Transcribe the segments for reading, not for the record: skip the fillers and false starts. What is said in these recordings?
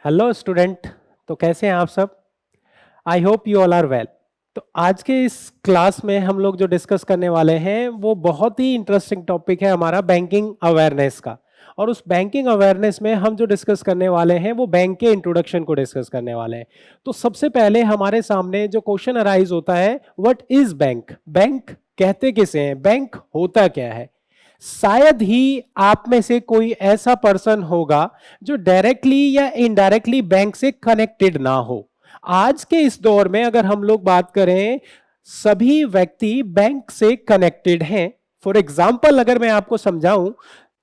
Hello student. तो कैसे हैं आप सब? I hope you all are well. तो आज के इस क्लास में हम लोग जो डिस्कस करने वाले हैं वो बहुत ही इंटरेस्टिंग टॉपिक है हमारा बैंकिंग अवेयरनेस का। और उस बैंकिंग अवेयरनेस में हम जो डिस्कस करने वाले हैं वो बैंक के इंट्रोडक्शन को डिस्कस करने वाले हैं। तो सबसे पहले हमारे सामने जो क्वेश्चन अराइज होता है, व्हाट इज बैंक? बैंक कहते किसे हैं? बैंक होता क्या है? शायद ही आप में से कोई ऐसा पर्सन होगा जो डायरेक्टली या इनडायरेक्टली बैंक से कनेक्टेड ना हो। आज के इस दौर में अगर हम लोग बात करें, सभी व्यक्ति बैंक से कनेक्टेड हैं। फॉर एग्जाम्पल अगर मैं आपको समझाऊं,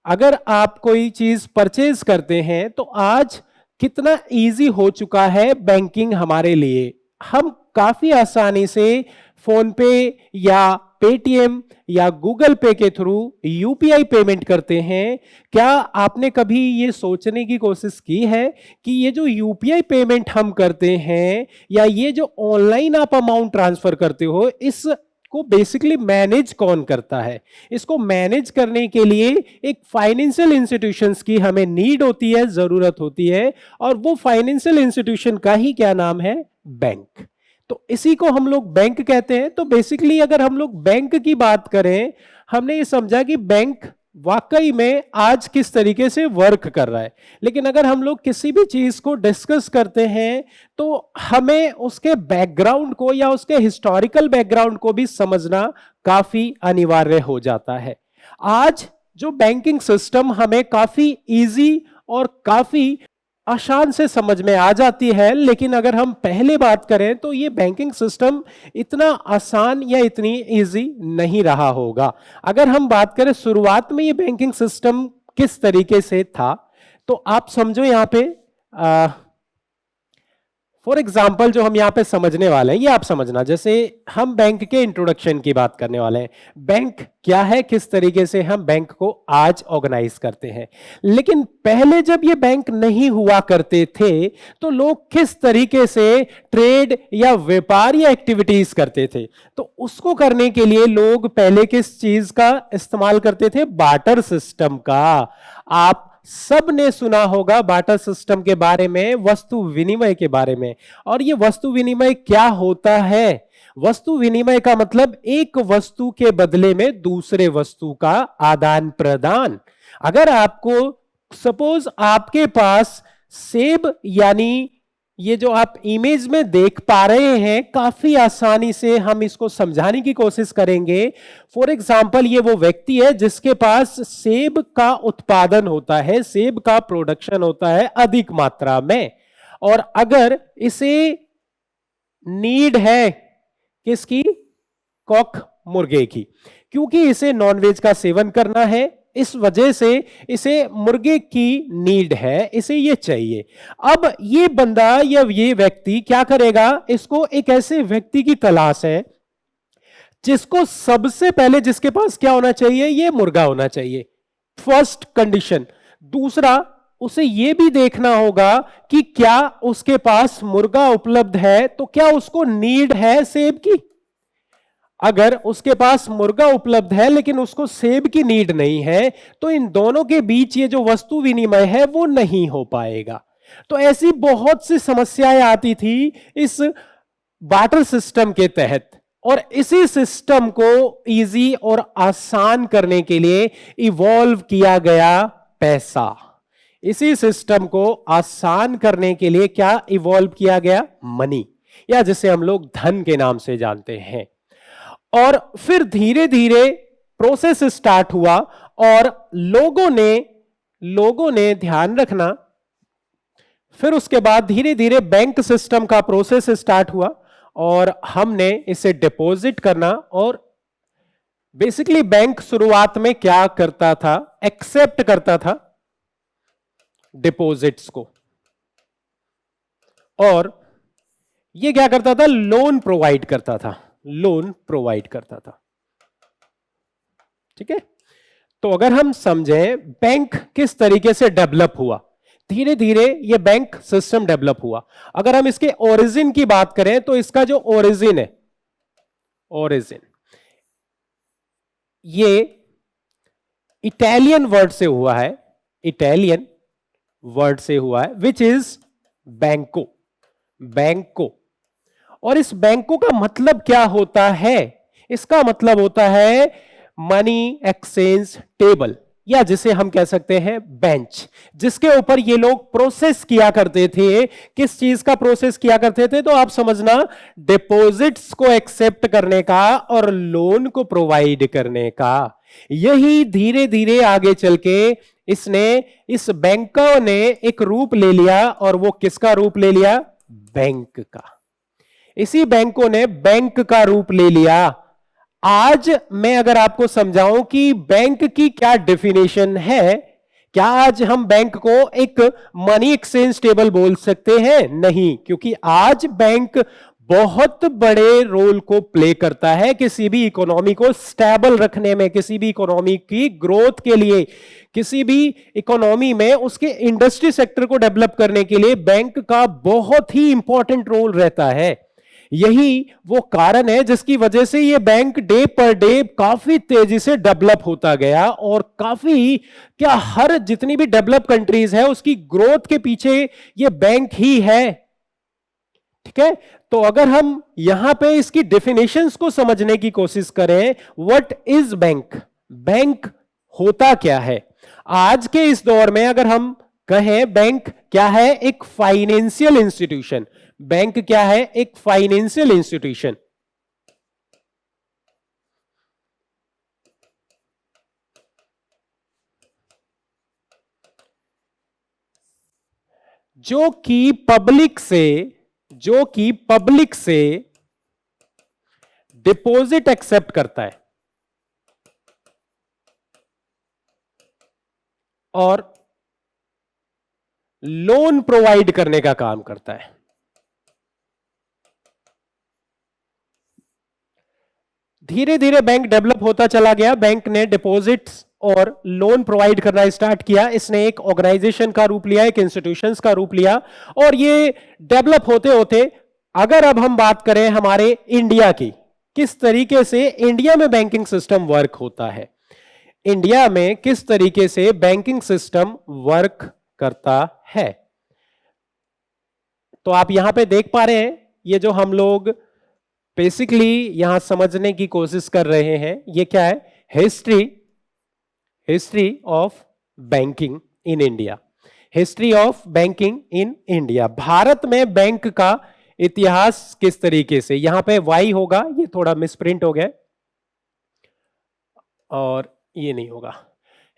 अगर आप कोई चीज परचेज करते हैं तो आज कितना इजी हो चुका है बैंकिंग हमारे लिए। हम काफी आसानी से फोन पे या पेटीएम या गूगल पे के थ्रू यूपीआई पेमेंट करते हैं। क्या आपने कभी ये सोचने की कोशिश की है कि ये जो यूपीआई पेमेंट हम करते हैं या ये जो ऑनलाइन आप अमाउंट ट्रांसफर करते हो, इस को बेसिकली मैनेज कौन करता है? इसको मैनेज करने के लिए एक फाइनेंशियल इंस्टीट्यूशंस की हमें नीड होती है, जरूरत होती है। और वो फाइनेंशियल इंस्टीट्यूशन का ही क्या नाम है? बैंक। तो इसी को हम लोग बैंक कहते हैं। तो बेसिकली अगर हम लोग बैंक की बात करें, हमने ये समझा कि बैंक वाकई में आज किस तरीके से वर्क कर रहा है। लेकिन अगर हम लोग किसी भी चीज को डिस्कस करते हैं तो हमें उसके बैकग्राउंड को या उसके हिस्टोरिकल बैकग्राउंड को भी समझना काफी अनिवार्य हो जाता है। आज जो बैंकिंग सिस्टम हमें काफी इजी और काफी आसान से समझ में आ जाती है, लेकिन अगर हम पहले बात करें तो ये बैंकिंग सिस्टम इतना आसान या इतनी इजी नहीं रहा होगा। अगर हम बात करें शुरुआत में ये बैंकिंग सिस्टम किस तरीके से था, तो आप समझो यहां पे फॉर एग्जाम्पल जो हम यहां पे समझने वाले हैं ये आप समझना। जैसे हम बैंक के इंट्रोडक्शन की बात करने वाले हैं, बैंक क्या है, किस तरीके से हम बैंक को आज ऑर्गेनाइज करते हैं। लेकिन पहले जब ये बैंक नहीं हुआ करते थे तो लोग किस तरीके से ट्रेड या व्यापार या एक्टिविटीज करते थे? तो उसको करने के लिए लोग पहले किस चीज का इस्तेमाल करते थे? बार्टर सिस्टम का। आप सब ने सुना होगा बार्टर सिस्टम के बारे में, वस्तु विनिमय के बारे में। और ये वस्तु विनिमय क्या होता है? वस्तु विनिमय का मतलब एक वस्तु के बदले में दूसरे वस्तु का आदान प्रदान। अगर आपको सपोज आपके पास सेब, यानी ये जो आप इमेज में देख पा रहे हैं, काफी आसानी से हम इसको समझाने की कोशिश करेंगे। फॉर एग्जाम्पल ये वो व्यक्ति है जिसके पास सेब का उत्पादन होता है, सेब का प्रोडक्शन होता है अधिक मात्रा में। और अगर इसे नीड है किसकी? कॉक मुर्गे की, क्योंकि इसे नॉनवेज का सेवन करना है, इस वजह से इसे मुर्गे की नीड है, इसे ये चाहिए। अब ये बंदा या ये व्यक्ति क्या करेगा? इसको एक ऐसे व्यक्ति की तलाश है जिसको सबसे पहले जिसके पास क्या होना चाहिए? ये मुर्गा होना चाहिए, फर्स्ट कंडीशन। दूसरा, उसे यह भी देखना होगा कि क्या उसके पास मुर्गा उपलब्ध है, तो क्या उसको नीड है सेब की? अगर उसके पास मुर्गा उपलब्ध है लेकिन उसको सेब की नीड नहीं है, तो इन दोनों के बीच ये जो वस्तु विनिमय है वो नहीं हो पाएगा। तो ऐसी बहुत सी समस्याएं आती थी इस बार्टर सिस्टम के तहत। और इसी सिस्टम को इजी और आसान करने के लिए इवॉल्व किया गया पैसा। इसी सिस्टम को आसान करने के लिए क्या इवॉल्व किया गया? मनी, या जिसे हम लोग धन के नाम से जानते हैं। और फिर धीरे धीरे प्रोसेस स्टार्ट हुआ और लोगों ने ध्यान रखना, फिर उसके बाद धीरे धीरे बैंक सिस्टम का प्रोसेस स्टार्ट हुआ और हमने इसे डिपॉजिट करना। और बेसिकली बैंक शुरुआत में क्या करता था? एक्सेप्ट करता था डिपॉजिट्स को, और ये क्या करता था? लोन प्रोवाइड करता था, लोन प्रोवाइड करता था। ठीक है। तो अगर हम समझें बैंक किस तरीके से डेवलप हुआ, धीरे धीरे ये बैंक सिस्टम डेवलप हुआ। अगर हम इसके ओरिजिन की बात करें तो इसका जो ओरिजिन है, ओरिजिन ये इटालियन वर्ड से हुआ है, इटालियन वर्ड से हुआ है, विच इज बैंकों, बैंकों। और इस बैंकों का मतलब क्या होता है? इसका मतलब होता है मनी एक्सचेंज टेबल, या जिसे हम कह सकते हैं बेंच, जिसके ऊपर ये लोग प्रोसेस किया करते थे। किस चीज का प्रोसेस किया करते थे? तो आप समझना, डिपॉजिट्स को एक्सेप्ट करने का और लोन को प्रोवाइड करने का। यही धीरे धीरे आगे चल के इसने, इस बैंकों ने एक रूप ले लिया, और वो किसका रूप ले लिया? बैंक का। इसी बैंकों ने बैंक का रूप ले लिया। आज मैं अगर आपको समझाऊं कि बैंक की क्या डेफिनेशन है, क्या आज हम बैंक को एक मनी एक्सचेंज टेबल बोल सकते हैं? नहीं, क्योंकि आज बैंक बहुत बड़े रोल को प्ले करता है किसी भी इकोनॉमी को स्टेबल रखने में, किसी भी इकोनॉमी की ग्रोथ के लिए, किसी भी इकोनॉमी में उसके इंडस्ट्री सेक्टर को डेवलप करने के लिए बैंक का बहुत ही इंपॉर्टेंट रोल रहता है। यही वो कारण है जिसकी वजह से ये बैंक डे पर डे काफी तेजी से डेवलप होता गया, और काफी क्या, हर जितनी भी डेवलप कंट्रीज है उसकी ग्रोथ के पीछे ये बैंक ही है। ठीक है, तो अगर हम यहां पे इसकी डेफिनेशंस को समझने की कोशिश करें, व्हाट इज बैंक, बैंक होता क्या है? आज के इस दौर में अगर हम कहें बैंक क्या है? एक फाइनेंशियल इंस्टीट्यूशन। बैंक क्या है? एक फाइनेंशियल इंस्टीट्यूशन। जो कि पब्लिक से डिपॉजिट एक्सेप्ट करता है और लोन प्रोवाइड करने का काम करता है। धीरे धीरे बैंक डेवलप होता चला गया। बैंक ने डिपॉजिट्स और लोन प्रोवाइड करना स्टार्ट किया। इसने एक ऑर्गेनाइजेशन का रूप लिया, एक इंस्टीट्यूशंस का रूप लिया, और ये डेवलप होते होते, अगर अब हम बात करें हमारे इंडिया की, किस तरीके से इंडिया में बैंकिंग सिस्टम वर्क होता है, इंडिया में किस तरीके से बैंकिंग सिस्टम वर्क करता है, तो आप यहां पे देख पा रहे हैं, ये जो हम लोग बेसिकली यहां समझने की कोशिश कर रहे हैं, ये क्या है? History of banking in India. History of banking in India. Bharat में बैंक का इतिहास किस तरीके से, यहां पे वाई होगा, ये थोड़ा मिसप्रिंट हो गया और ये नहीं होगा।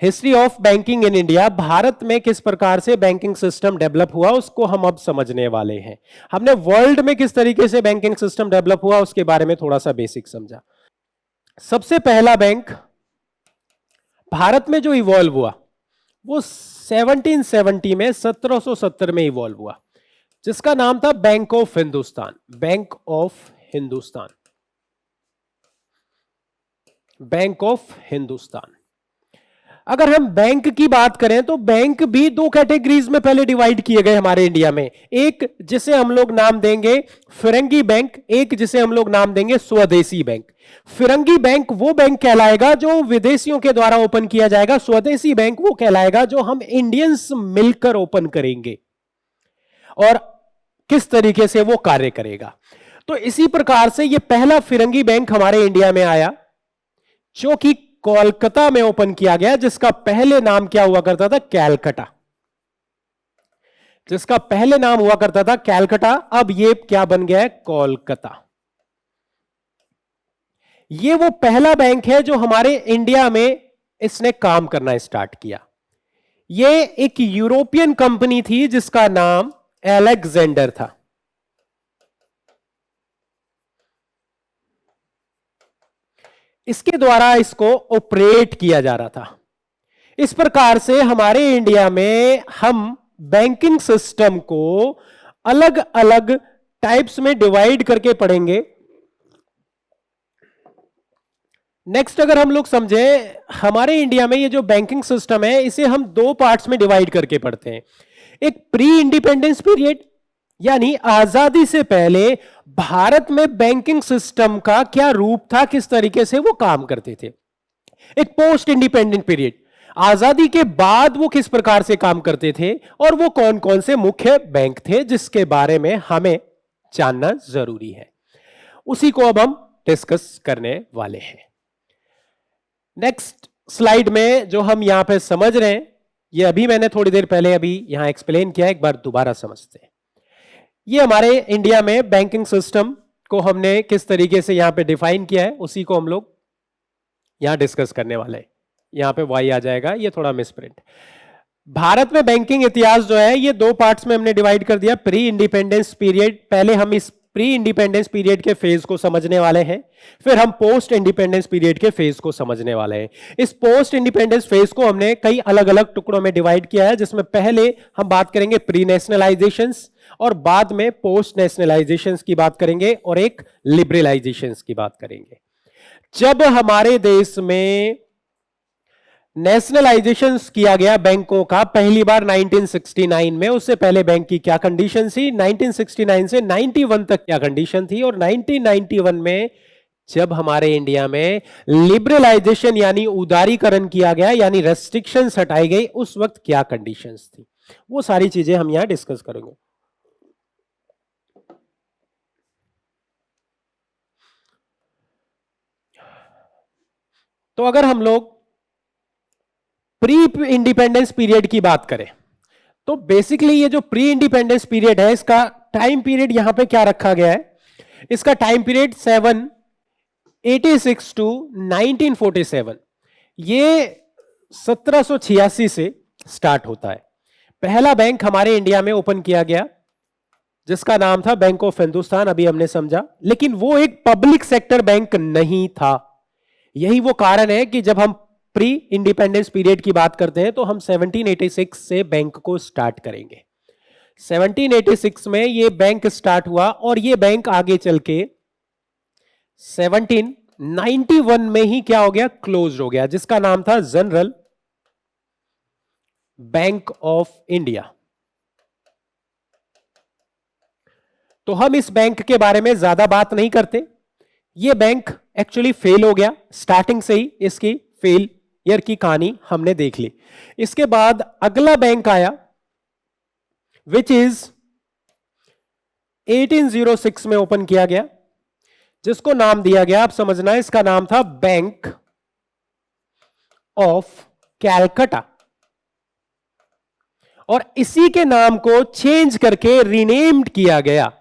History of banking in India, Bharat में किस प्रकार से बैंकिंग सिस्टम डेवलप हुआ उसको हम अब समझने वाले हैं। हमने वर्ल्ड में किस तरीके से बैंकिंग सिस्टम डेवलप हुआ उसके बारे में थोड़ा सा बेसिक समझा। सबसे पहला बैंक भारत में जो इवॉल्व हुआ वो 1770 में, 1770 में इवॉल्व हुआ, जिसका नाम था bank of Hindustan. Bank of Hindustan, bank of Hindustan. अगर हम बैंक की बात करें तो बैंक भी दो कैटेगरीज में पहले डिवाइड किए गए हमारे इंडिया में। एक जिसे हम लोग नाम देंगे फिरंगी बैंक, एक जिसे हम लोग नाम देंगे स्वदेशी बैंक। फिरंगी बैंक वो बैंक कहलाएगा जो विदेशियों के द्वारा ओपन किया जाएगा, स्वदेशी बैंक वो कहलाएगा जो हम इंडियंस मिलकर ओपन करेंगे, और किस तरीके से वो कार्य करेगा। तो इसी प्रकार से ये पहला फिरंगी बैंक हमारे इंडिया में आया, जो कि कोलकाता में ओपन किया गया, जिसका पहले नाम क्या हुआ करता था? कैलकटा। जिसका पहले नाम हुआ करता था कैलकटा, अब ये क्या बन गया है? कोलकाता। ये वो पहला बैंक है जो हमारे इंडिया में इसने काम करना स्टार्ट किया। ये एक यूरोपियन कंपनी थी जिसका नाम अलेक्जेंडर था। इसके द्वारा इसको ऑपरेट किया जा रहा था। इस प्रकार से हमारे इंडिया में हम बैंकिंग सिस्टम को अलग अलग टाइप्स में डिवाइड करके पढ़ेंगे। नेक्स्ट अगर हम लोग समझे, हमारे इंडिया में ये जो बैंकिंग सिस्टम है इसे हम दो पार्ट्स में डिवाइड करके पढ़ते हैं। एक प्री इंडिपेंडेंस पीरियड, यानी आजादी से पहले भारत में बैंकिंग सिस्टम का क्या रूप था, किस तरीके से वो काम करते थे। एक पोस्ट इंडिपेंडेंट पीरियड, आजादी के बाद वो किस प्रकार से काम करते थे और वो कौन कौन से मुख्य बैंक थे जिसके बारे में हमें जानना जरूरी है, उसी को अब हम डिस्कस करने वाले हैं। नेक्स्ट स्लाइड में जो हम यहां पे समझ रहे हैं, ये अभी मैंने थोड़ी देर पहले अभी यहां एक्सप्लेन किया, एक बार दोबारा समझते हैं। ये हमारे इंडिया में बैंकिंग सिस्टम को हमने किस तरीके से यहां पे डिफाइन किया है, उसी को हम लोग यहां डिस्कस करने वाले हैं। यहां पे वाई आ जाएगा, ये थोड़ा मिसप्रिंट। भारत में बैंकिंग इतिहास जो है ये दो पार्ट्स में हमने डिवाइड कर दिया। प्री इंडिपेंडेंस पीरियड, पहले हम इस प्री इंडिपेंडेंस पीरियड के फेज को समझने वाले हैं, फिर हम पोस्ट इंडिपेंडेंस पीरियड के फेज को समझने वाले हैं। इस पोस्ट इंडिपेंडेंस फेज को हमने कई अलग अलग टुकड़ों में डिवाइड किया है, जिसमें पहले हम बात करेंगे प्री नेशनलाइजेशंस, और बाद में पोस्ट नेशनलाइजेशंस की बात करेंगे, और एक लिबरलाइजेशंस की बात करेंगे। जब हमारे देश में नेशनलाइजेशन किया गया बैंकों का पहली बार 1969 में, उससे पहले बैंक की क्या कंडीशन थी, 1969 से 91 तक क्या कंडीशन थी, और 1991 में जब हमारे इंडिया में लिबरलाइजेशन यानी उदारीकरण किया गया, यानी रेस्ट्रिक्शंस हटाई गई, उस वक्त क्या कंडीशंस थी, वो सारी चीजें हम यहां डिस्कस करेंगे। तो अगर हम लोग प्री इंडिपेंडेंस पीरियड की बात करें, तो बेसिकली ये जो प्री इंडिपेंडेंस पीरियड है, इसका टाइम पीरियड यहां पे क्या रखा गया है, इसका टाइम पीरियड 786 टू 1947, ये 1786 से स्टार्ट होता है। पहला बैंक हमारे इंडिया में ओपन किया गया जिसका नाम था बैंक ऑफ हिंदुस्तान, अभी हमने समझा, लेकिन वो एक पब्लिक सेक्टर बैंक नहीं था। यही वो कारण है कि जब हम प्री इंडिपेंडेंस पीरियड की बात करते हैं तो हम 1786 से बैंक को स्टार्ट करेंगे। 1786 में ये बैंक स्टार्ट हुआ और ये बैंक आगे चल के 1791 में ही क्या हो गया, क्लोज हो गया, जिसका नाम था जनरल बैंक ऑफ इंडिया। तो हम इस बैंक के बारे में ज्यादा बात नहीं करते, ये बैंक एक्चुअली फेल हो गया, स्टार्टिंग से ही इसकी फेलियर की कहानी हमने देख ली। इसके बाद अगला बैंक आया विच इज 1806 में ओपन किया गया, जिसको नाम दिया गया, आप समझना, इसका नाम था बैंक ऑफ कैलकटा, और इसी के नाम को चेंज करके रीनेम्ड किया गया।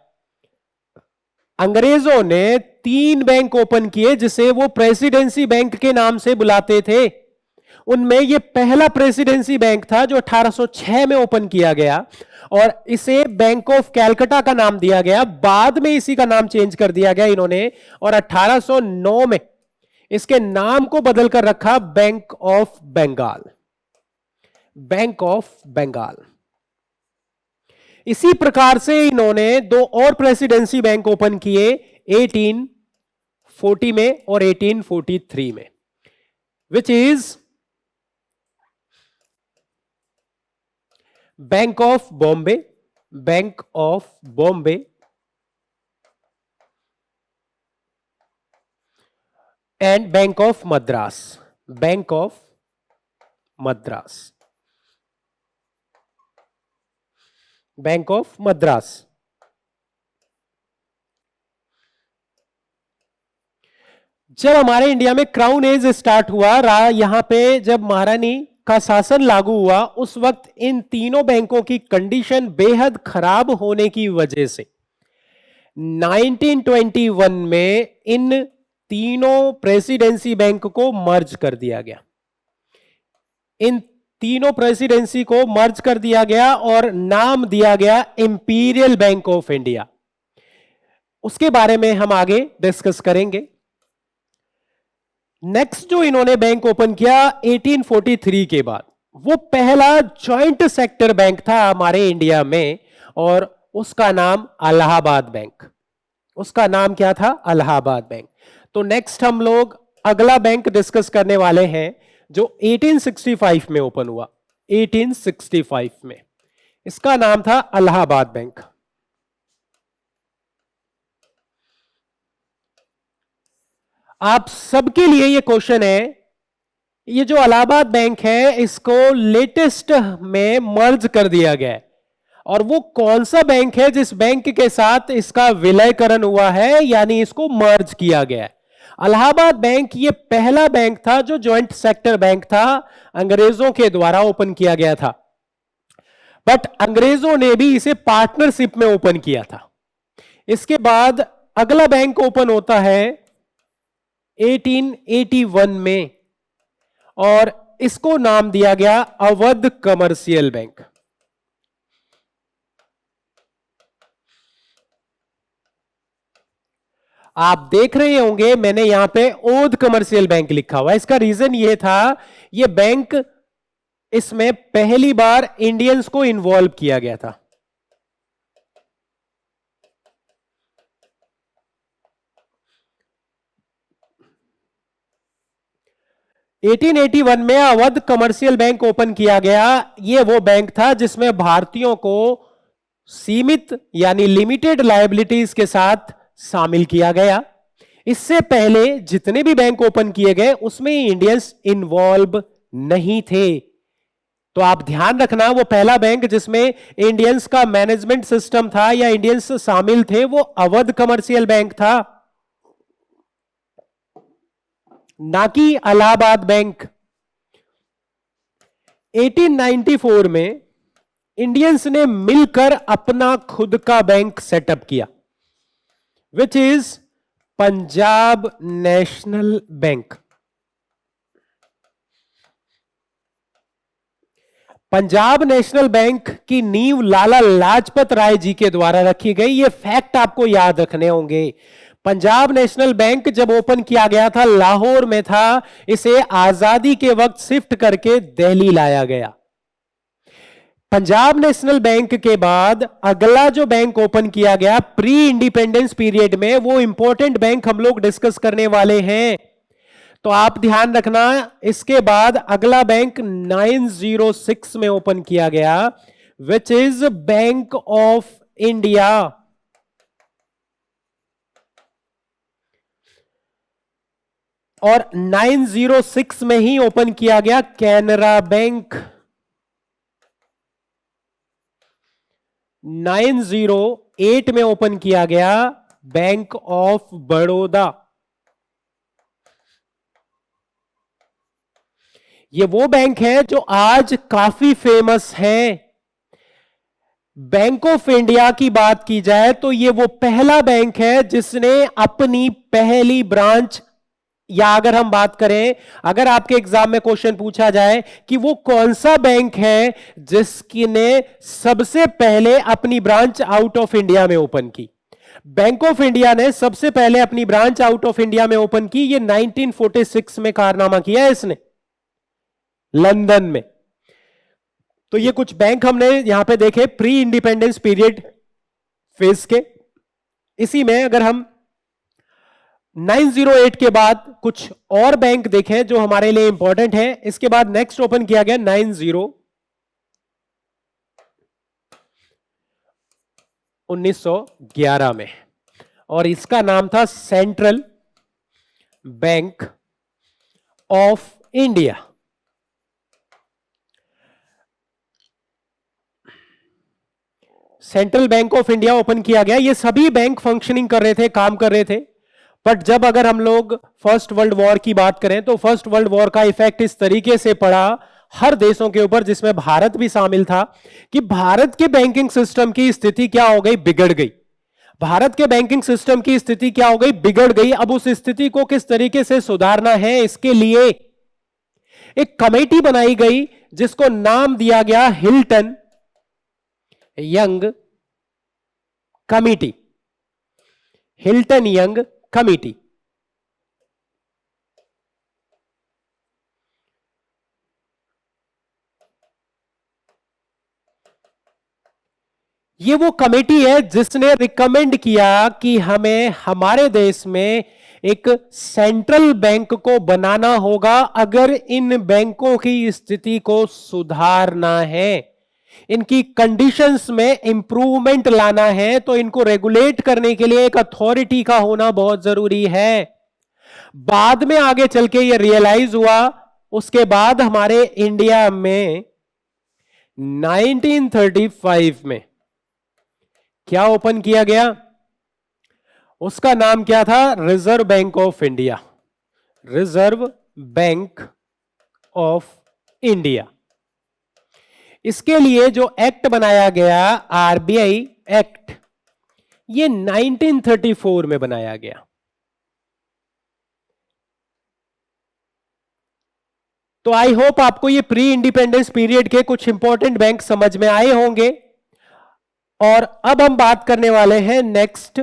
अंग्रेजों ने 3 बैंक ओपन किए जिसे वो प्रेसिडेंसी बैंक के नाम से बुलाते थे। उनमें ये पहला प्रेसिडेंसी बैंक था जो 1806 में ओपन किया गया और इसे बैंक ऑफ कैलकटा का नाम दिया गया। बाद में इसी का नाम चेंज कर दिया गया इन्होंने, और 1809 में इसके नाम को बदलकर रखा bank of Bengal, bank of Bengal. इसी प्रकार से इन्होंने 2 और प्रेसिडेंसी बैंक ओपन किए 1840 में और 1843 में, which is bank of Bombay, bank of Bombay and bank of Madras, bank of Madras, bank of Madras. जब हमारे इंडिया में क्राउन एज स्टार्ट हुआ, यहां पे जब महारानी का शासन लागू हुआ, उस वक्त इन तीनों बैंकों की कंडीशन बेहद खराब होने की वजह से 1921 में इन तीनों प्रेसिडेंसी बैंक को मर्ज कर दिया गया। इन तीनों प्रेसिडेंसी को मर्ज कर दिया गया और नाम दिया गया इंपीरियल बैंक ऑफ इंडिया। उसके बारे में हम आगे डिस्कस करेंगे। नेक्स्ट जो इन्होंने बैंक ओपन किया 1843 के बाद, वो पहला जॉइंट सेक्टर बैंक था हमारे इंडिया में और उसका नाम इलाहाबाद बैंक, उसका नाम क्या था, इलाहाबाद बैंक। तो नेक्स्ट हम लोग अगला बैंक डिस्कस करने वाले हैं जो 1865 में ओपन हुआ, 1865 में, इसका नाम था इलाहाबाद बैंक। आप सबके लिए यह क्वेश्चन है, ये जो इलाहाबाद बैंक है इसको लेटेस्ट में मर्ज कर दिया गया है। और वो कौन सा बैंक है जिस बैंक के साथ इसका विलयकरण हुआ है, यानी इसको मर्ज किया गया है। इलाहाबाद बैंक ये पहला बैंक था जो जॉइंट सेक्टर बैंक था, अंग्रेजों के द्वारा ओपन किया गया था, बट अंग्रेजों ने भी इसे पार्टनरशिप में ओपन किया था। इसके बाद अगला बैंक ओपन होता है 1881 में, और इसको नाम दिया गया अवध कमर्शियल बैंक। आप देख रहे होंगे मैंने यहां पे ओध कमर्शियल बैंक लिखा हुआ है। इसका रीजन यह था, यह बैंक, इसमें पहली बार इंडियंस को इन्वॉल्व किया गया था। एटीन 1881 में अवध कमर्शियल बैंक ओपन किया गया। यह वो बैंक था जिसमें भारतीयों को सीमित यानी लिमिटेड लायबिलिटीज के साथ शामिल किया गया। इससे पहले जितने भी बैंक ओपन किए गए उसमें इंडियंस इन्वॉल्व नहीं थे। तो आप ध्यान रखना, वो पहला बैंक जिसमें इंडियंस का मैनेजमेंट सिस्टम था या इंडियंस शामिल थे वो अवध कमर्शियल बैंक था, ना कि इलाहाबाद बैंक। 1894 में इंडियंस ने मिलकर अपना खुद का बैंक सेटअप किया, which is Punjab national bank. Punjab national bank की नींव लाला लाजपत राय जी के द्वारा रखी गई। ये फैक्ट आपको याद रखने होंगे। पंजाब नेशनल बैंक जब ओपन किया गया था लाहौर में था, इसे आजादी के वक्त शिफ्ट करके दिल्ली लाया गया। पंजाब नेशनल बैंक के बाद अगला जो बैंक ओपन किया गया प्री इंडिपेंडेंस पीरियड में, वो इंपॉर्टेंट बैंक हम लोग डिस्कस करने वाले हैं, तो आप ध्यान रखना। इसके बाद अगला बैंक 906 में ओपन किया गया, which is bank of India. और 906 में ही ओपन किया गया कैनरा बैंक। 908 में ओपन किया गया बैंक ऑफ बड़ौदा। ये वो बैंक है जो आज काफी फेमस है। बैंक ऑफ इंडिया की बात की जाए तो ये वो पहला बैंक है जिसने अपनी पहली ब्रांच, या अगर हम बात करें, अगर आपके एग्जाम में क्वेश्चन पूछा जाए कि वो कौन सा बैंक है जिसने सबसे पहले अपनी ब्रांच आउट ऑफ इंडिया में ओपन की, बैंक ऑफ इंडिया ने सबसे पहले अपनी ब्रांच आउट ऑफ इंडिया में ओपन की। ये 1946 में कारनामा किया है इसने, लंदन में। तो ये कुछ बैंक हमने यहां पे देखे प्री इंडिपेंडेंस पीरियड फेज के। इसी में अगर हम 908 के बाद कुछ और बैंक देखें जो हमारे लिए इंपॉर्टेंट है, इसके बाद नेक्स्ट ओपन किया गया 1911 में, और इसका नाम था central bank of India. Central bank of India open किया गया। ये सभी बैंक फंक्शनिंग कर रहे थे, काम कर रहे थे, बट जब अगर हम लोग फर्स्ट वर्ल्ड वॉर की बात करें तो फर्स्ट वर्ल्ड वॉर का इफेक्ट इस तरीके से पड़ा हर देशों के ऊपर, जिसमें भारत भी शामिल था, कि भारत के बैंकिंग सिस्टम की स्थिति क्या हो गई, बिगड़ गई। भारत के बैंकिंग सिस्टम की स्थिति क्या हो गई, बिगड़ गई। अब उस स्थिति को किस तरीके से सुधारना है, इसके लिए एक कमेटी बनाई गई जिसको नाम दिया गया Hilton young committee. Hilton young committee. ये वो कमेटी है जिसने रिकमेंड किया कि हमें हमारे देश में एक सेंट्रल बैंक को बनाना होगा अगर इन बैंकों की स्थिति को सुधारना है, इनकी कंडीशंस में इंप्रूवमेंट लाना है, तो इनको रेगुलेट करने के लिए एक अथॉरिटी का होना बहुत जरूरी है। बाद में आगे चल के यह रियलाइज हुआ उसके बाद हमारे इंडिया में 1935 में क्या ओपन किया गया? उसका नाम क्या था? Reserve bank of India. Reserve bank of India. इसके लिए जो एक्ट बनाया गया, आरबीआई एक्ट, ये 1934 में बनाया गया। तो आई होप आपको ये प्री इंडिपेंडेंस पीरियड के कुछ इंपॉर्टेंट बैंक समझ में आए होंगे। और अब हम बात करने वाले हैं नेक्स्ट,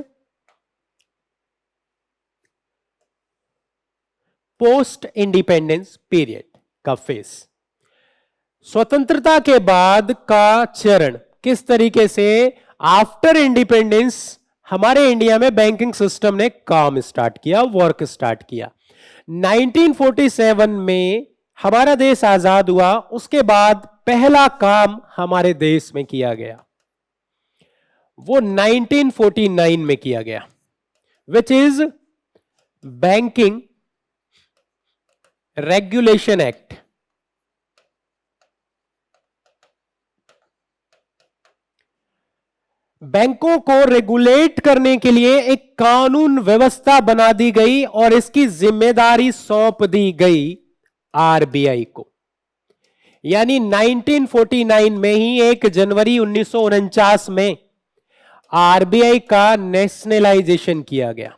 पोस्ट इंडिपेंडेंस पीरियड का फेस। स्वतंत्रता के बाद का चरण, किस तरीके से आफ्टर इंडिपेंडेंस हमारे इंडिया में बैंकिंग सिस्टम ने काम स्टार्ट किया, वर्क स्टार्ट किया। 1947 में हमारा देश आजाद हुआ, उसके बाद पहला काम हमारे देश में किया गया वो 1949 में किया गया, which is banking regulation act. बैंकों को रेगुलेट करने के लिए एक कानून व्यवस्था बना दी गई और इसकी जिम्मेदारी सौंप दी गई आरबीआई को। यानी 1949 में ही 1 जनवरी 1949 में आरबीआई का नेशनलाइजेशन किया गया।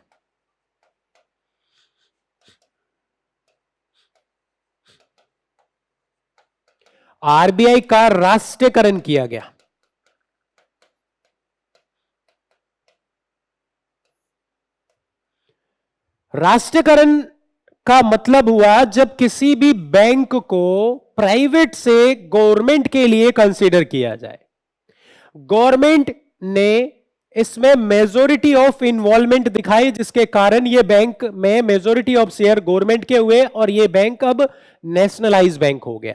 आरबीआई का राष्ट्रीयकरण किया गया। राष्ट्रीयकरण का मतलब हुआ जब किसी भी बैंक को प्राइवेट से गवर्नमेंट के लिए कंसीडर किया जाए। गवर्नमेंट ने इसमें मेजॉरिटी ऑफ इन्वॉल्वमेंट दिखाई, जिसके कारण यह बैंक में मेजॉरिटी ऑफ शेयर गवर्नमेंट के हुए और यह बैंक अब नेशनलाइज बैंक हो गया।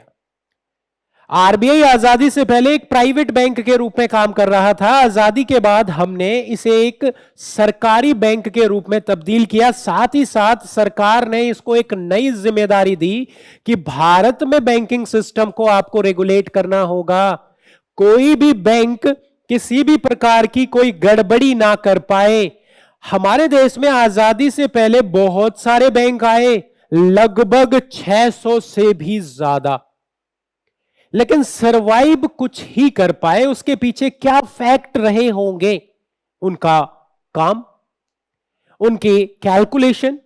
आरबीआई आजादी से पहले एक प्राइवेट बैंक के रूप में काम कर रहा था। आजादी के बाद हमने इसे एक सरकारी बैंक के रूप में तब्दील किया। साथ ही साथ सरकार ने इसको एक नई जिम्मेदारी दी कि भारत में बैंकिंग सिस्टम को आपको रेगुलेट करना होगा। कोई भी बैंक किसी भी प्रकार की कोई गड़बड़ी ना कर पाए। हमारे देश में आजादी से पहले बहुत सारे बैंक आए, लगभग 600 से भी ज्यादा, लेकिन सरवाइव कुछ ही कर पाए। उसके पीछे क्या फैक्ट रहे होंगे? उनका काम, उनकी कैलकुलेशन,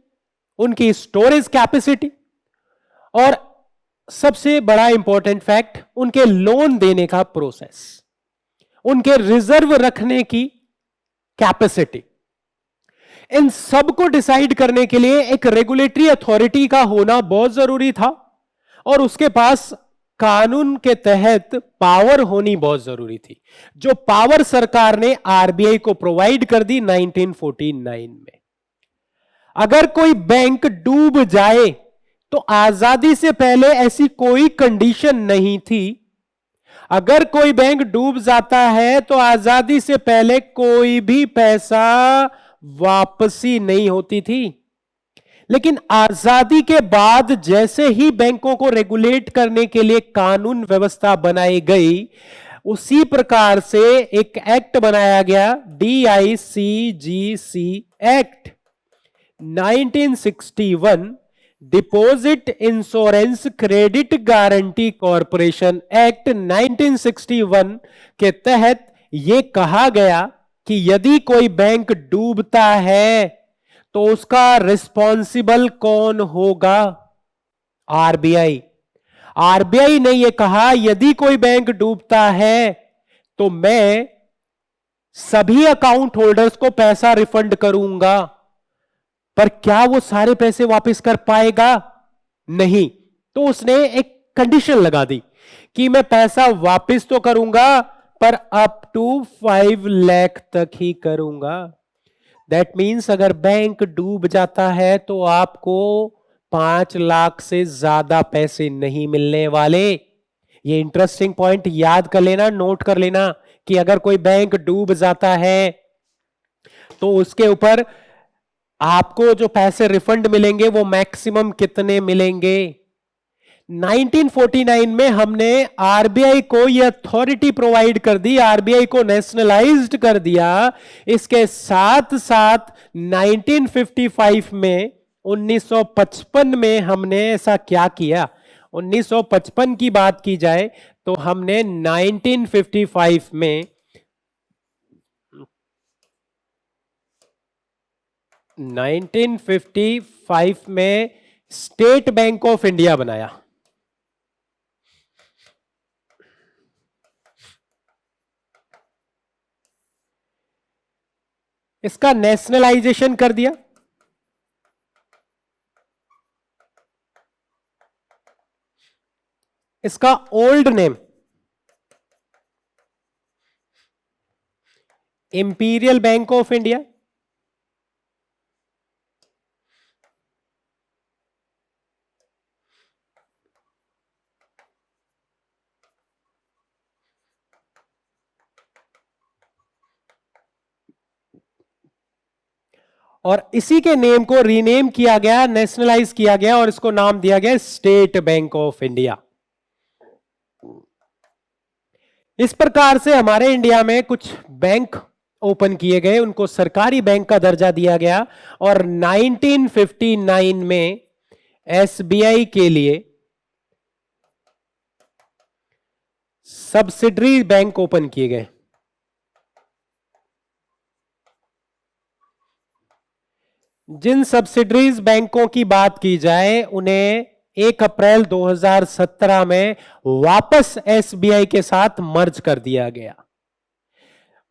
उनकी स्टोरेज कैपेसिटी और सबसे बड़ा इंपॉर्टेंट फैक्ट उनके लोन देने का प्रोसेस, उनके रिजर्व रखने की कैपेसिटी। इन सब को डिसाइड करने के लिए एक रेगुलेटरी अथॉरिटी का होना बहुत जरूरी था और उसके पास कानून के तहत पावर होनी बहुत जरूरी थी, जो पावर सरकार ने आरबीआई को प्रोवाइड कर दी 1949 में। अगर कोई बैंक डूब जाए तो आजादी से पहले ऐसी कोई कंडीशन नहीं थी। अगर कोई बैंक डूब जाता है तो आजादी से पहले कोई भी पैसा वापसी नहीं होती थी। लेकिन आजादी के बाद जैसे ही बैंकों को रेगुलेट करने के लिए कानून व्यवस्था बनाई गई, उसी प्रकार से एक एक्ट बनाया गया, DICGC act 1961, deposit insurance credit guarantee corporation act 1961 के तहत यह कहा गया कि यदि कोई बैंक डूबता है तो उसका रिस्पॉन्सिबल कौन होगा? आरबीआई। आरबीआई ने यह कहा यदि कोई बैंक डूबता है तो मैं सभी अकाउंट होल्डर्स को पैसा रिफंड करूंगा, पर क्या वो सारे पैसे वापस कर पाएगा? नहीं। तो उसने एक कंडीशन लगा दी कि मैं पैसा वापस तो करूंगा पर अप टू 5 लाख तक ही करूंगा। दैट मीन्स अगर बैंक डूब जाता है तो आपको 5 लाख से ज्यादा पैसे नहीं मिलने वाले। ये इंटरेस्टिंग पॉइंट याद कर लेना, नोट कर लेना कि अगर कोई बैंक डूब जाता है तो उसके ऊपर आपको जो पैसे रिफंड मिलेंगे वो मैक्सिमम कितने मिलेंगे। 1949 में हमने आरबीआई को यह अथॉरिटी प्रोवाइड कर दी, आरबीआई को नेशनलाइज्ड कर दिया। इसके साथ साथ 1955 में 1955 में हमने ऐसा क्या किया? 1955 की बात की जाए तो हमने 1955 में 1955 में स्टेट बैंक ऑफ इंडिया बनाया। इसका नेशनलाइजेशन कर दिया। इसका old name imperial bank of India. और इसी के नेम को रीनेम किया गया, नेशनलाइज किया गया और इसको नाम दिया गया स्टेट बैंक ऑफ इंडिया। इस प्रकार से हमारे इंडिया में कुछ बैंक ओपन किए गए, उनको सरकारी बैंक का दर्जा दिया गया और 1959 में एसबीआई के लिए सब्सिडरी बैंक ओपन किए गए। जिन सब्सिडरीज बैंकों की बात की जाए उन्हें 1 अप्रैल 2017 में वापस एसबीआई के साथ मर्ज कर दिया गया।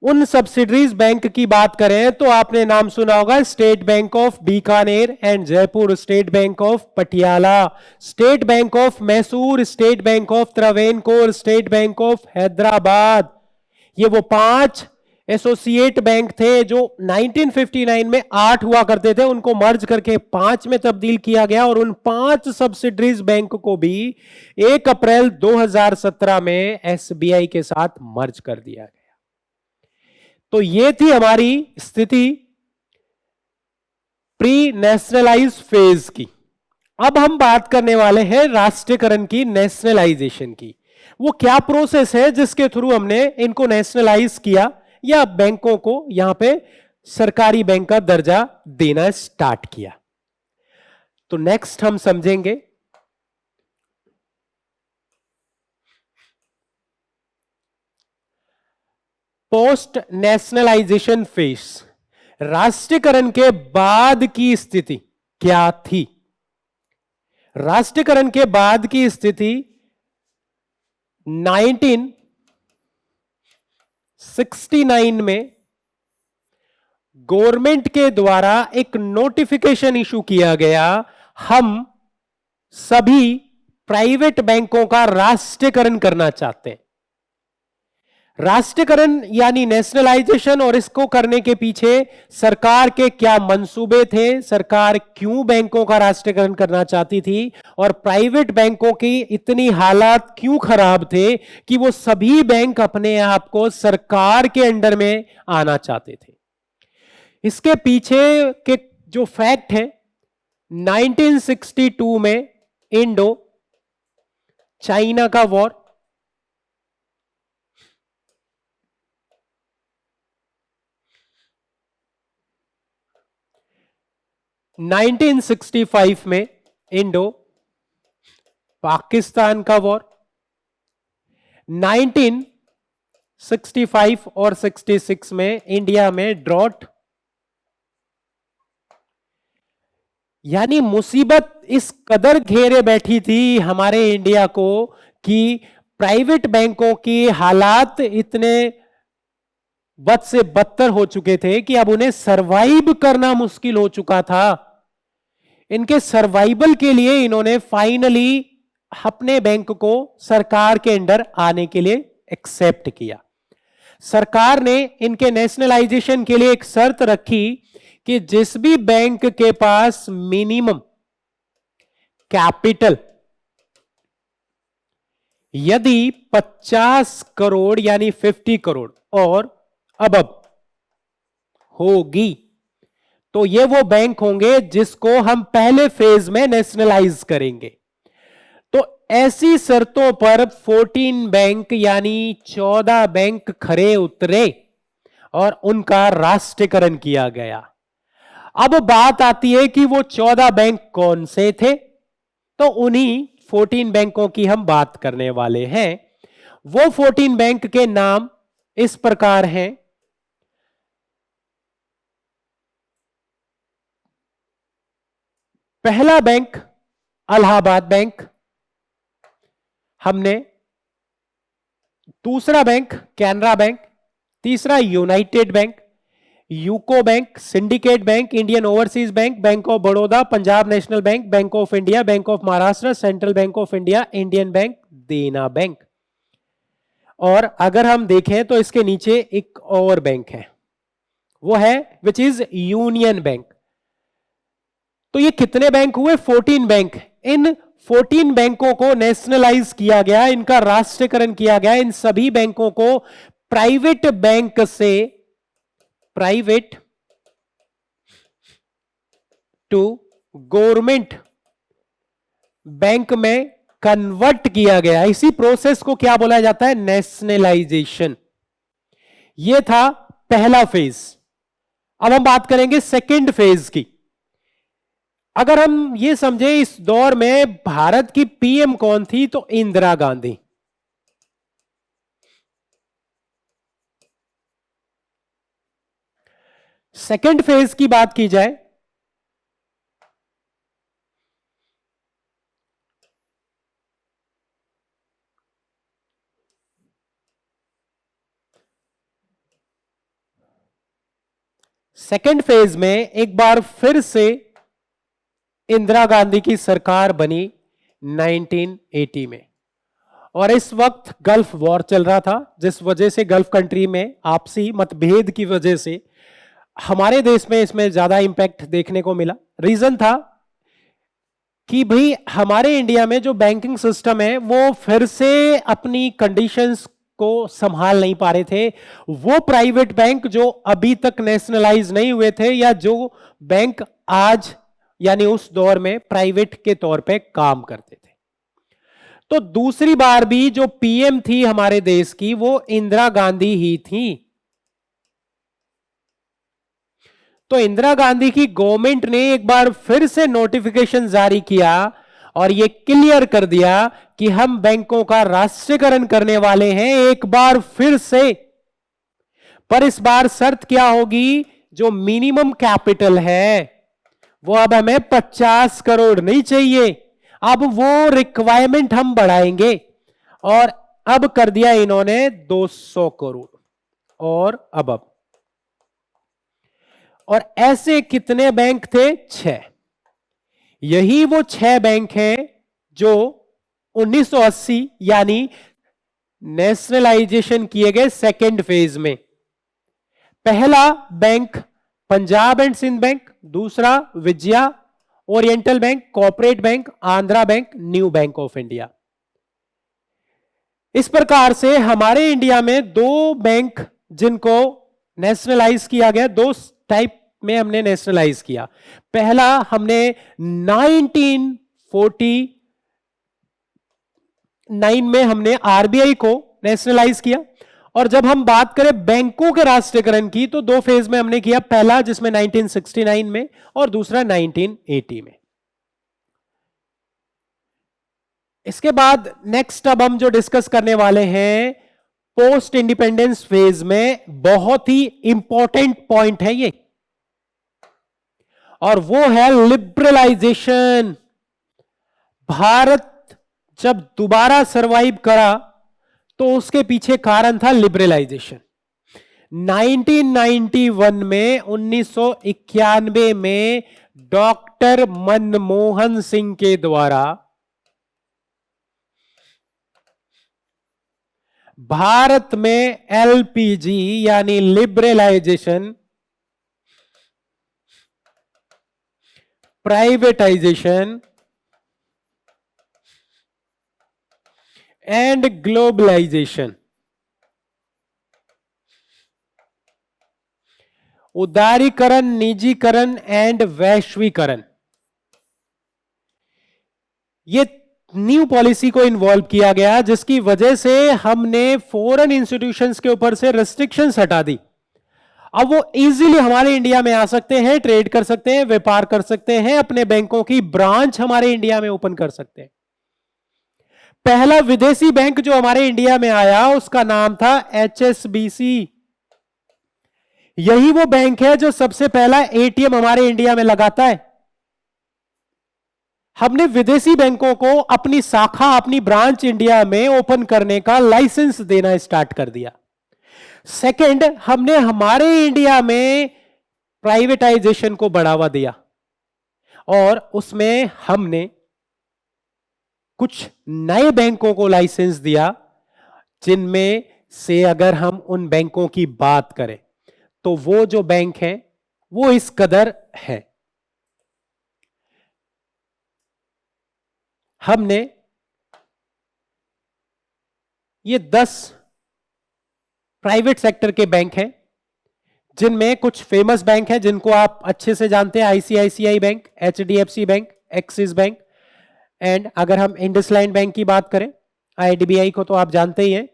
उन सब्सिडरीज बैंक की बात करें तो आपने नाम सुना होगा state bank of Bikaner and Jaipur, state bank of Patiala, state bank of Mysore, state bank of Travancore, state bank of Hyderabad. ये वो 5 एसोसिएट बैंक थे जो 1959 में 8 हुआ करते थे, उनको मर्ज करके 5 में तब्दील किया गया और उन 5 सब्सिडरीज बैंक को भी 1 अप्रैल 2017 में एसबीआई के साथ मर्ज कर दिया गया। तो ये थी हमारी स्थिति प्री नेशनलाइज फेज की। अब हम बात करने वाले हैं राष्ट्रीयकरण की, नेशनलाइजेशन की। वो क्या प्रोसेस है जिसके थ्रू हमने इनको नेशनलाइज किया या बैंकों को यहां पे सरकारी बैंक का दर्जा देना स्टार्ट किया। तो नेक्स्ट हम समझेंगे पोस्ट नेशनलाइजेशन फेज। राष्ट्रीयकरण के बाद की स्थिति क्या थी? राष्ट्रीयकरण के बाद की स्थिति 1969 में गवर्नमेंट के द्वारा एक नोटिफिकेशन इशू किया गया, हम सभी प्राइवेट बैंकों का राष्ट्रीयकरण करना चाहते हैं। राष्ट्रीयकरण यानी नेशनलाइजेशन, और इसको करने के पीछे सरकार के क्या मंसूबे थे, सरकार क्यों बैंकों का राष्ट्रीयकरण करना चाहती थी और प्राइवेट बैंकों की इतनी हालात क्यों खराब थे कि वो सभी बैंक अपने आप को सरकार के अंडर में आना चाहते थे। इसके पीछे के जो फैक्ट है, 1962 में इंडो चाइना का वॉर, 1965 में इंडो पाकिस्तान का वॉर, 1965 और 66 में इंडिया में ड्रॉट। यानी मुसीबत इस कदर घेरे बैठी थी हमारे इंडिया को कि प्राइवेट बैंकों की हालात इतने बद से बदतर हो चुके थे कि अब उन्हें सरवाइव करना मुश्किल हो चुका था। इनके सर्वाइवल के लिए इन्होंने फाइनली अपने बैंक को सरकार के अंडर आने के लिए एक्सेप्ट किया। सरकार ने इनके नेशनलाइजेशन के लिए एक शर्त रखी कि जिस भी बैंक के पास मिनिमम कैपिटल यदि 50 करोड़ यानी 50 करोड़ और अबव होगी तो ये वो बैंक होंगे जिसको हम पहले फेज में नेशनलाइज करेंगे। तो ऐसी शर्तों पर 14 बैंक यानी 14 बैंक खरे उतरे और उनका राष्ट्रीयकरण किया गया। अब बात आती है कि वो 14 बैंक कौन से थे, तो उन्हीं 14 बैंकों की हम बात करने वाले हैं। वो 14 बैंक के नाम इस प्रकार हैं। पहला बैंक इलाहाबाद बैंक हमने, दूसरा बैंक कैनरा बैंक, तीसरा United bank, UCO bank, syndicate bank, Indian overseas bank, bank of Baroda, Punjab national bank, bank of India, bank of Maharashtra, central bank of India, Indian bank, देना बैंक। और अगर हम देखें तो इसके नीचे एक और बैंक है, वो है विच इज यूनियन बैंक। तो ये कितने बैंक हुए? 14 बैंक। इन 14 बैंकों को नेशनलाइज किया गया, इनका राष्ट्रीयकरण किया गया। इन सभी बैंकों को प्राइवेट बैंक से प्राइवेट टू गवर्नमेंट बैंक में कन्वर्ट किया गया। इसी प्रोसेस को क्या बोला जाता है? नेशनलाइजेशन। यह था पहला फेज। अब हम बात करेंगे सेकेंड फेज की। अगर हम ये समझे इस दौर में भारत की पीएम कौन थी, तो इंदिरा गांधी। सेकेंड फेज की बात की जाए सेकेंड फेज में एक बार फिर से इंदिरा गांधी की सरकार बनी 1980 में। और इस वक्त गल्फ वॉर चल रहा था, जिस वजह से गल्फ कंट्री में आपसी मतभेद की वजह से हमारे देश में इसमें ज्यादा इंपैक्ट देखने को मिला। रीजन था कि भाई हमारे इंडिया में जो बैंकिंग सिस्टम है वो फिर से अपनी कंडीशंस को संभाल नहीं पा रहे थे। वो प्राइवेट बैंक जो अभी तक नेशनलाइज नहीं हुए थे, या जो बैंक आज यानी उस दौर में प्राइवेट के तौर पे काम करते थे। तो दूसरी बार भी जो पीएम थी हमारे देश की, वो इंदिरा गांधी ही थी। तो इंदिरा गांधी की गवर्नमेंट ने एक बार फिर से नोटिफिकेशन जारी किया और यह क्लियर कर दिया कि हम बैंकों का राष्ट्रीयकरण करने वाले हैं एक बार फिर से। पर इस बार शर्त क्या होगी? जो मिनिमम कैपिटल है वो अब हमें 50 करोड़ नहीं चाहिए, अब वो रिक्वायरमेंट हम बढ़ाएंगे और अब कर दिया इन्होंने 200 करोड़ और अब और ऐसे कितने बैंक थे? 6। यही वो 6 बैंक हैं जो 1980 यानी नेशनलाइजेशन किए गए सेकेंड फेज में। पहला bank Punjab and Sind bank, दूसरा Vijaya Oriental bank, corporate bank, Andhra bank, new bank of India. इस प्रकार से हमारे इंडिया में 2 बैंक जिनको नेशनलाइज किया गया, 2 टाइप में हमने नेशनलाइज किया। पहला हमने 1949 में हमने आरबीआई को नेशनलाइज किया। और जब हम बात करें बैंकों के राष्ट्रीयकरण की, तो 2 फेज में हमने किया। पहला जिसमें 1969 में और दूसरा 1980 में। इसके बाद नेक्स्ट अब हम जो डिस्कस करने वाले हैं पोस्ट इंडिपेंडेंस फेज में, बहुत ही इंपॉर्टेंट पॉइंट है ये, और वो है लिबरलाइजेशन। भारत जब दोबारा सरवाइव करा तो उसके पीछे कारण था लिबरलाइजेशन। 1991 में 1991 में डॉक्टर मनमोहन सिंह के द्वारा भारत में एलपीजी यानी लिबरलाइजेशन, प्राइवेटाइजेशन एंड ग्लोबलाइजेशन, उदारीकरण, निजीकरण एंड वैश्वीकरण, ये न्यू पॉलिसी को इन्वॉल्व किया गया जिसकी वजह से हमने फॉरेन इंस्टीट्यूशंस के ऊपर से रेस्ट्रिक्शंस हटा दी। अब वो इजीली हमारे इंडिया में आ सकते हैं, ट्रेड कर सकते हैं, व्यापार कर सकते हैं, अपने बैंकों की ब्रांच हमारे इंडिया में ओपन कर सकते हैं। पहला विदेशी बैंक जो हमारे इंडिया में आया उसका नाम था HSBC। यही वो बैंक है जो सबसे पहला एटीएम हमारे इंडिया में लगाता है। हमने विदेशी बैंकों को अपनी शाखा, अपनी ब्रांच इंडिया में ओपन करने का लाइसेंस देना स्टार्ट कर दिया। सेकंड, हमने हमारे इंडिया में प्राइवेटाइजेशन को बढ़ावा दिया और उसमें हमने कुछ नए बैंकों को लाइसेंस दिया, जिनमें से अगर हम उन बैंकों की बात करें तो वो जो बैंक है वो इस कदर है। हमने ये 10 प्राइवेट सेक्टर के बैंक हैं, जिनमें कुछ फेमस बैंक हैं जिनको आप अच्छे से जानते हैं, ICICI bank, HDFC bank, axis bank, and अगर हम इंडसलैंड बैंक की बात करें, आईडीबीआई को तो आप जानते ही हैं।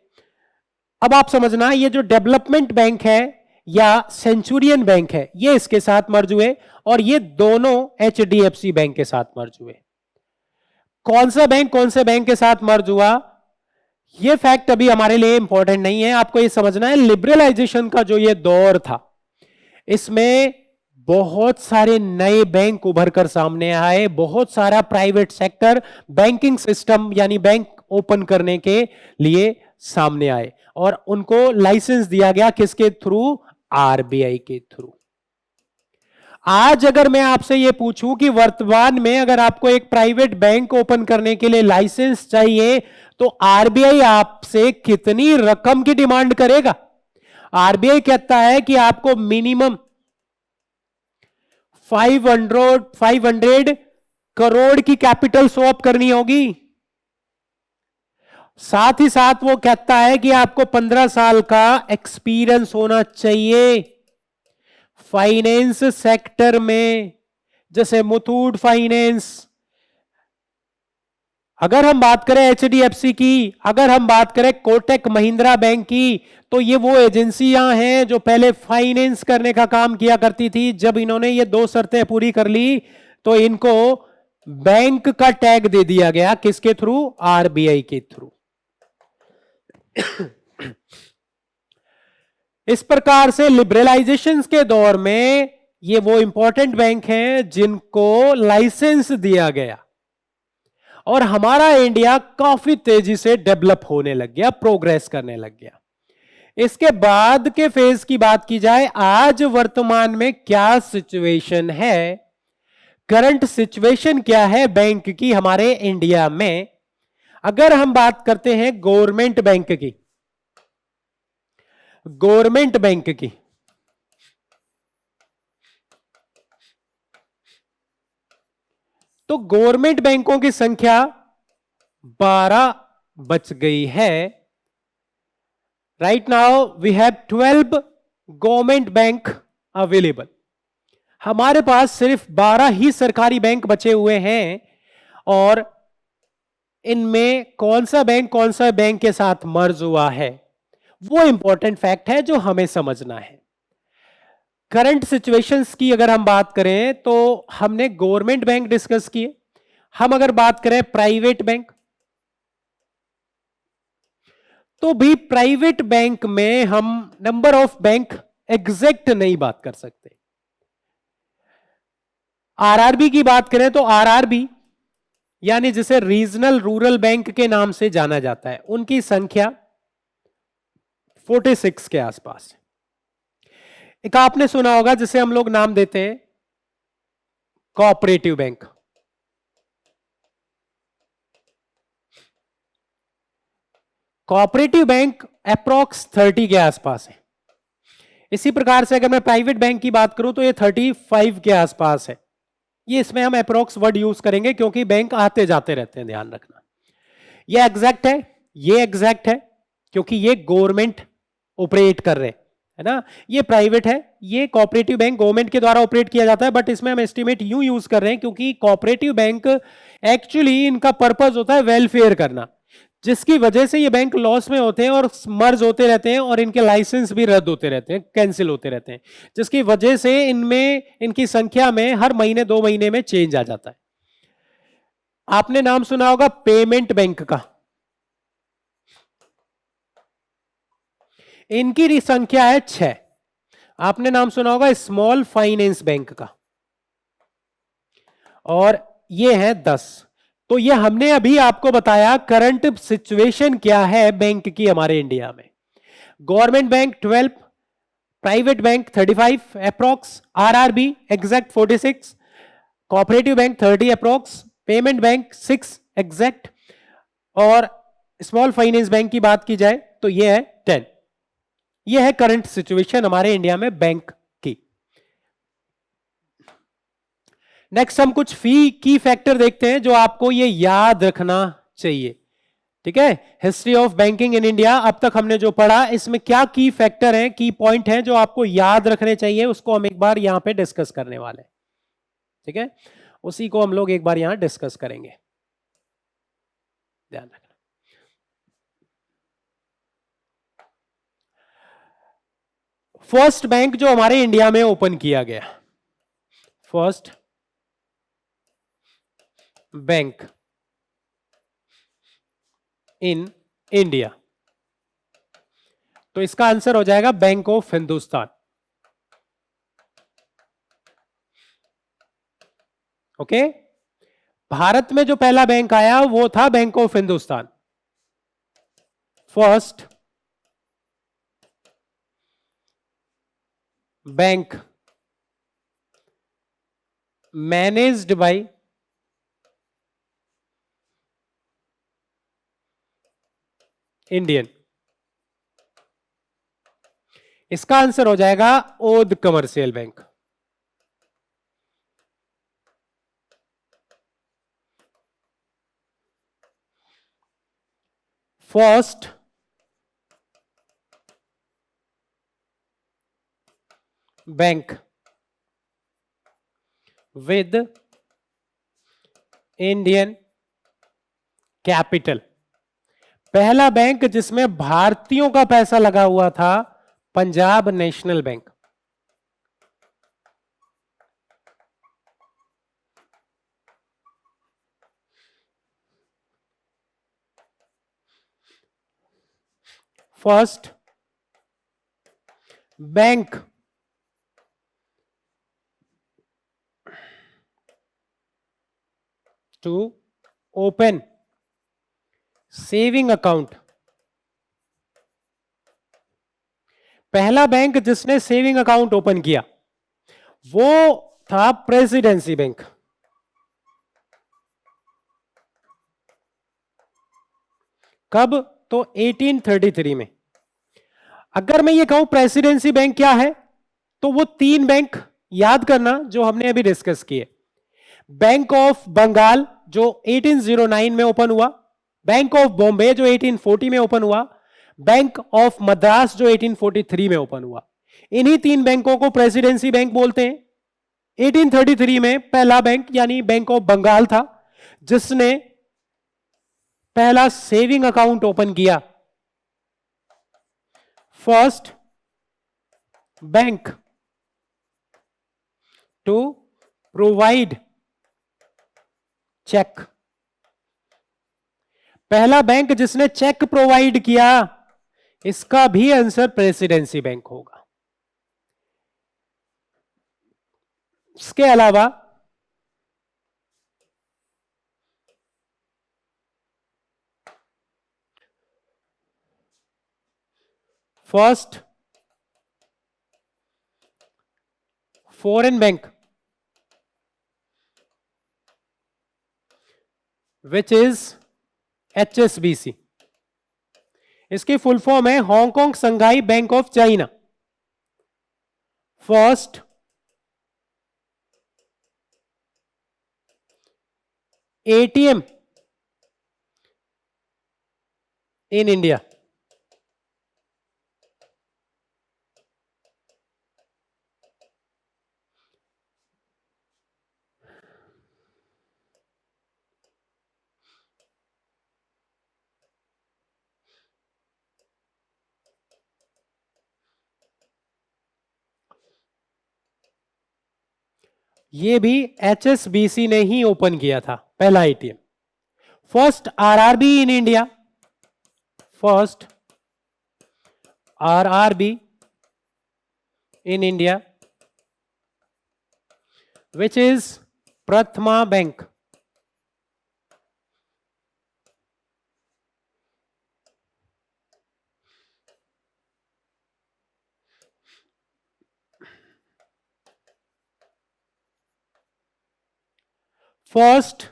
अब आप समझना, ये जो डेवलपमेंट बैंक है या सेंचुरियन बैंक है, ये इसके साथ मर्ज हुए और ये दोनों एचडीएफसी बैंक के साथ मर्ज हुए। कौन सा बैंक कौन से बैंक के साथ मर्ज हुआ, ये फैक्ट अभी हमारे लिए इंपॉर्टेंट नहीं है। आपको ये समझना है, लिबरलाइजेशन का जो ये दौर था, इसमें बहुत सारे नए बैंक उभर कर सामने आए, बहुत सारा प्राइवेट सेक्टर बैंकिंग सिस्टम यानी बैंक ओपन करने के लिए सामने आए और उनको लाइसेंस दिया गया, किसके थ्रू? आरबीआई के थ्रू। आज अगर मैं आपसे यह पूछूं कि वर्तमान में अगर आपको एक प्राइवेट बैंक ओपन करने के लिए लाइसेंस चाहिए तो आरबीआई आपसे कितनी रकम की डिमांड करेगा? आरबीआई कहता है कि आपको मिनिमम 500 करोड़ की कैपिटल स्वैप करनी होगी। साथ ही साथ वो कहता है कि आपको 15 साल का एक्सपीरियंस होना चाहिए फाइनेंस सेक्टर में, जैसे मुथूट फाइनेंस। अगर हम बात करें एचडीएफसी की, अगर हम बात करें कोटक महिंद्रा बैंक की, तो ये वो एजेंसियां हैं जो पहले फाइनेंस करने का काम किया करती थी। जब इन्होंने ये 2 शर्तें पूरी कर ली तो इनको बैंक का टैग दे दिया गया, किसके थ्रू? आरबीआई के थ्रू। इस प्रकार से लिबरलाइजेशन के दौर में ये वो इंपॉर्टेंट बैंक हैं जिनको लाइसेंस दिया गया और हमारा इंडिया काफी तेजी से डेवलप होने लग गया, प्रोग्रेस करने लग गया। इसके बाद के फेज की बात की जाए, आज वर्तमान में क्या सिचुएशन है, करंट सिचुएशन क्या है बैंक की हमारे इंडिया में। अगर हम बात करते हैं गवर्नमेंट बैंक की, गवर्नमेंट बैंक की, तो गवर्नमेंट बैंकों की संख्या 12 बच गई है। Right now we have 12 government bank available. हमारे पास सिर्फ 12 ही सरकारी बैंक बचे हुए हैं और इनमें कौन सा बैंक के साथ मर्ज हुआ है, वो इंपॉर्टेंट फैक्ट है जो हमें समझना है। करंट सिचुएशंस की अगर हम बात करें तो हमने गवर्नमेंट बैंक डिस्कस किए। हम अगर बात करें प्राइवेट बैंक, तो भी प्राइवेट बैंक में हम नंबर ऑफ बैंक एग्जैक्ट नहीं बात कर सकते। आरआरबी की बात करें तो आरआरबी यानी जिसे रीजनल रूरल बैंक के नाम से जाना जाता है, उनकी संख्या 46 के आसपास है। एक आपने सुना होगा जिसे हम लोग नाम देते हैं cooperative bank. Cooperative bank approx 30 के आसपास है। इसी प्रकार से अगर मैं प्राइवेट बैंक की बात करूं तो ये 35 के आसपास है। ये इसमें हम अप्रॉक्स वर्ड यूज करेंगे क्योंकि बैंक आते जाते रहते हैं, ध्यान रखना। ये एग्जैक्ट है, ये एग्जैक्ट है क्योंकि ये गवर्नमेंट ऑपरेट कर रहे हैं। है ना। ये प्राइवेट है, ये कोऑपरेटिव बैंक गवर्नमेंट के द्वारा ऑपरेट किया जाता है, बट इसमें हम एस्टिमेट यूं यूज कर रहे हैं क्योंकि कोऑपरेटिव बैंक एक्चुअली इनका पर्पस होता है वेलफेयर करना, जिसकी वजह से ये बैंक लॉस में होते हैं और मर्ज होते रहते हैं और इनके लाइसेंस भी रद्द होते रहते हैं, कैंसिल होते रहते हैं, जिसकी वजह से इनमें इनकी संख्या में हर महीने 2 महीने में चेंज आ जाता है। आपने नाम सुना होगा पेमेंट बैंक का, इनकी संख्या है 6। आपने नाम सुना होगा स्मॉल फाइनेंस बैंक का, और ये है 10। तो ये हमने अभी आपको बताया करंट सिचुएशन क्या है बैंक की हमारे इंडिया में। Government bank 12, private bank 35 approx, RRB exact 46, cooperative bank 30 approx, payment bank 6 exact, और स्मॉल फाइनेंस बैंक की बात की जाए तो ये है 10। ये है करंट सिचुएशन हमारे इंडिया में बैंक की। नेक्स्ट हम कुछ फी की फैक्टर देखते हैं जो आपको ये याद रखना चाहिए, ठीक है। History of banking in India, अब तक हमने जो पढ़ा इसमें क्या की फैक्टर हैं, की पॉइंट हैं जो आपको याद रखने चाहिए, उसको हम एक बार यहां पे डिस्कस करने वाले हैं, ठीक है। उसी को हम लोग एक बार यहां डिस्कस करेंगे, ध्यान रखना। फर्स्ट बैंक जो हमारे इंडिया में ओपन किया गया, फर्स्ट बैंक इन इंडिया, तो इसका आंसर हो जाएगा bank of Hindustan. Okay, Bharat में जो पहला बैंक आया वो था bank of Hindustan. First bank managed by Indian, इसका आंसर हो जाएगा Oudh commercial bank. First bank with Indian capital, पहला बैंक जिसमें भारतीयों का पैसा लगा हुआ था, Punjab national bank. First bank to open saving account, पहला बैंक जिसने सेविंग अकाउंट ओपन किया वो था प्रेसिडेंसी बैंक। कब? तो 1833 में। अगर मैं ये कहूं प्रेसिडेंसी बैंक क्या है, तो वो 3 बैंक याद करना जो हमने अभी डिस्कस किए। बैंक ऑफ बंगाल जो 1809 में ओपन हुआ, बैंक ऑफ बॉम्बे जो 1840 में ओपन हुआ, बैंक ऑफ मद्रास जो 1843 में ओपन हुआ। इन्हीं 3 बैंकों को प्रेसिडेंसी बैंक बोलते हैं। 1833 में पहला बैंक यानी बैंक ऑफ बंगाल था जिसने पहला सेविंग अकाउंट ओपन किया। First bank to provide cheque, पहला बैंक जिसने चेक प्रोवाइड किया, इसका भी आंसर प्रेसिडेंसी बैंक होगा। इसके अलावा first foreign bank which is HSBC, इसकी फुल फॉर्म है Hong Kong Shanghai bank of China. First ATM in India, ये भी HSBC ने ही ओपन किया था पहला ATM. First RRB in India, first RRB in India, which is Prathama Bank. First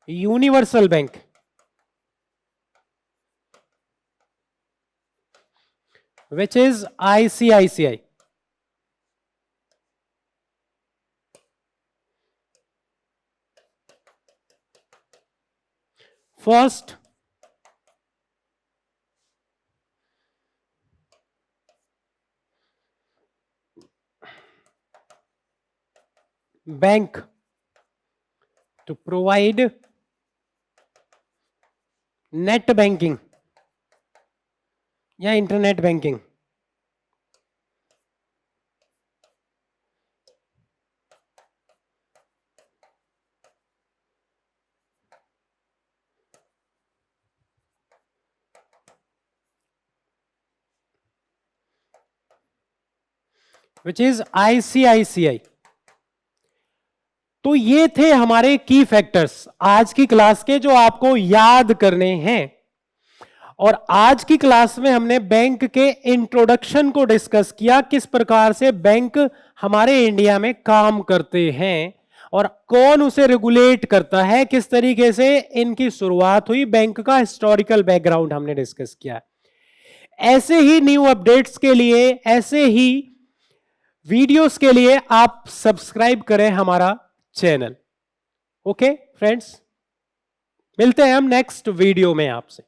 Universal Bank, which is ICICI. First bank to provide net banking या internet banking. Which is ICICI। तो ये थे हमारे की factors आज की class के जो आपको याद करने हैं। और आज की क्लास में हमने बैंक के इंट्रोडक्शन को डिस्कस किया, किस प्रकार से बैंक हमारे इंडिया में काम करते हैं और कौन उसे रेगुलेट करता है, किस तरीके से इनकी शुरुआत हुई, बैंक का हिस्टोरिकल बैकग्राउंड हमने डिस्कस किया। ऐसे ही न्यू अपडेट्स के लिए, ऐसे ही वीडियोस के लिए आप सब्सक्राइब करें हमारा चैनल। ओके फ्रेंड्स, मिलते हैं हम नेक्स्ट वीडियो में आपसे।